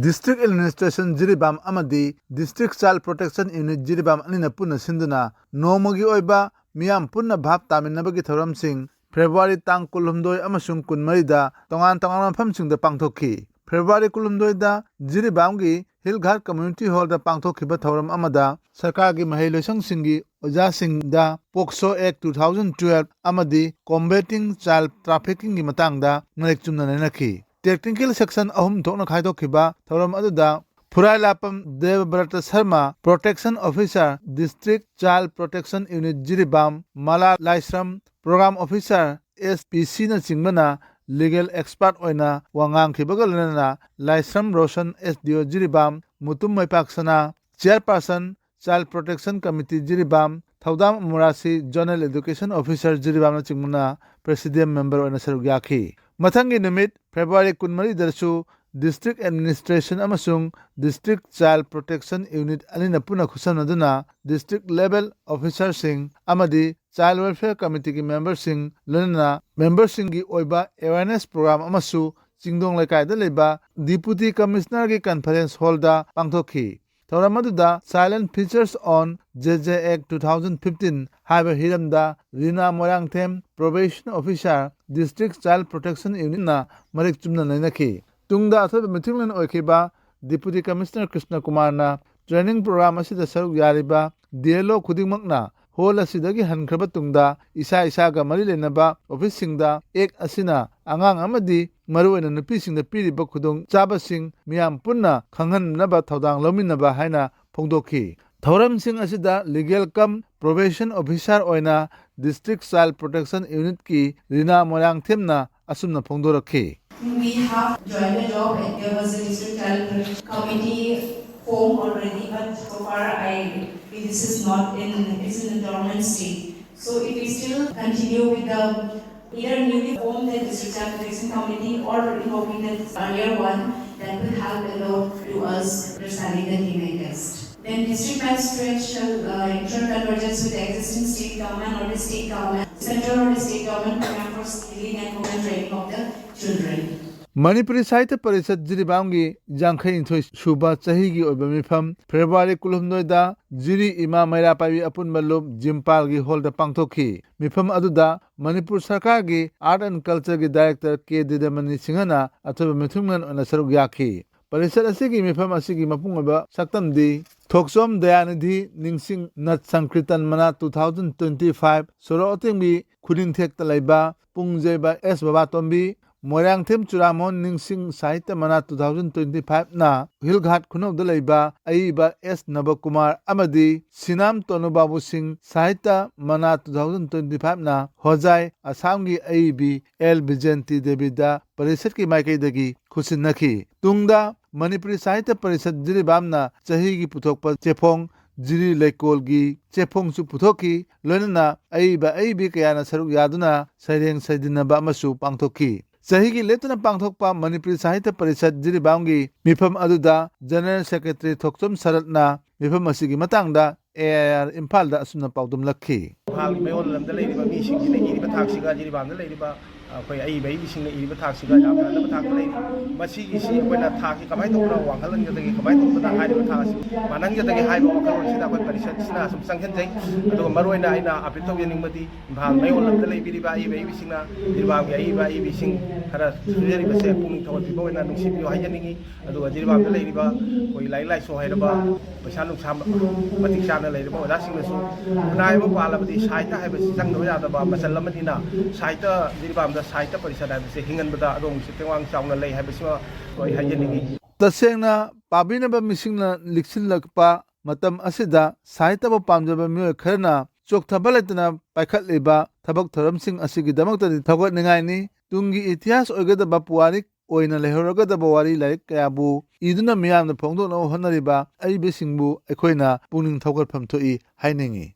District Administration Jiribam amadi District Child Protection Unit Jiribam anina punna sinduna nomogi oiba miyam punna bhap taminabagi thoramsing February tang kulumdoi amasung kunmarida tongan mafamsingda pangthokhi. February kulumdoida Jiribamgi Hillghat Community Hall da pangthokhiba thoram amada sarkargi mahailoisangsingi ojasingda POCSO Act 2012 amadi Combating Child Trafficking gi matangda narik chumna nainakhi. Technical section ahum thokna khaidokhiba thoram aduda Phurai Lapam Devabrata Sharma, Protection Officer, District Child Protection Unit Jiribam, Mala Laisram, Program Officer, SPC na Chingmana, Legal Expert Oina, Wangang Kibagalana, Laisram Roshan SDO Jiribam, Mutum Maipaksana, Chairperson, Child Protection Committee Jiribam, Thaudam Murasi, Journal Education Officer Jiribam na Chingmana, President Member Oina Sarugyaki. Mathangi Numit, February Kunmari Darsu, District Administration amasung District Child Protection Unit anina puna khusanaduna District Level Officer sing amadi Child Welfare Committee ki member sing lunana member sing gi oiba awareness program amasu chingdong laikai da leba Deputy Commissioner ki Conference Hall da pangthokhi. Thoramadu Silent Features on JJ Act 2015 haiba hiramda Rina Morangthem Probation Officer District Child Protection Unit na marik chumna nainakhi. Tungda athoba mithinglan oikiba Deputy Commissioner Krishna Kumar na training program asida saruk yariba DLO khudingmakna hol asidagi hankraba tungda isa ga mari lenaba office singda ek asina angang amadi maruena nupi singda piriba khudong chaba sing miyam punna khanghannaba thodang lominaba haina phongdokhi. Thoram sing asida legal cum probation officer oina District Child Protection Unit ki Rina Morangthem na asumna phongdorakhi. We have joined the job and there was a district child committee form already, but so far this is not it's in the dormant state. So if we still continue with the either newly formed the district child protection committee or invoking the earlier one, that will help a lot to us understanding the DNA test. Then district magistrate shall ensure convergence with the existing state government or the state government, central or the state government program for skilling and women training of the children. Manipuri Sahitya Parishad Jiribamgi Jangkhai Inthoi Suba Chahigi Oiba Mifam February Kulumnoida Jiri Ima Maira Pavi Apun Malub Jimpal gi Hall da pangthokhi. Mifam aduda Manipur Sarkar gi Art and Culture gi Director K. Didamani Singhana athoba mithungnan ona saruk yakhi. Parishad asigi mifam asigi mapung oiba saktamdi Thoksom Dayanidhi Ningsing Nat Sankritan Mana 2025 Soro Otengbi Khuding Thek Talaiba Pungjeba S Babatombi Morangthem Churamon Ningsing Sahitya Mana 2025 na Hillghat Khunok Dalaiba Aiba S Nabakumar Amadi Sinam Tonubabu Singh Sahitya Mana 2025 na Hojai Asamgi Aibi L Bijanti Debida Parishad ki Maikai dagi Khusin nakhi. Tungda Manipuri Sahitya Parishad Jiribam na Chahi gi puthokpa Chepong Jiri Laikol gi Chepong su puthokhi loinana Aiba Aibi kayana saruk yaduna Saireng Saidinaba amasu pangthokhi. Sahigi letuna pangthokpa Manipuri Sahitya Parishad Jiribamgi mifam aduda General Secretary Thoksom Saratna mifam asigi matangda AIR Imphal da asumna paudum lakhi. Hal mayon lamda leiriba mi singina iriba thaksiga Jiribamda leiriba akhoi ai bai bi singna iriba thaksiga yamna lam thak lei masigi si akoina thaki kamai tokna wanghalan jadagi kamai tokna haiba thasi manang jadagi haiba wakhalon sida akoi parishad sina sum sanghen jai aduga maroina aina apitau yeningmadi Imphal mayon lamda leibiriba ai bai bi singna Jiribamgi ai bai bi sing khara sujariba se pung thawal bibo na nungsibiyo hayaningi aduga Jiribamda leiriba koi lai so hairaba paisa nungsa matik chana leiriba oda singnasu naiba palabadi saita haiba sangno yadaba masal lamadina saita Jiribamda Sahitya Parishad haibase hinganbada adong sitewang chauna lei haibasima koi hayaningi. Tasengna pabinaba misingna liksinlakpa matam asida Sahitya ba pamjaba mioy kharna chokthaba letna paikhat leba thabak thoramsing asigi damakta thagot ningai ni tungi itihas oigadaba puwarik oina lehoragadaba wari laik kayabu iduna miyamna phongdokna honariba aibe singbu ekhoina puning thaugatpham thoi hainingi.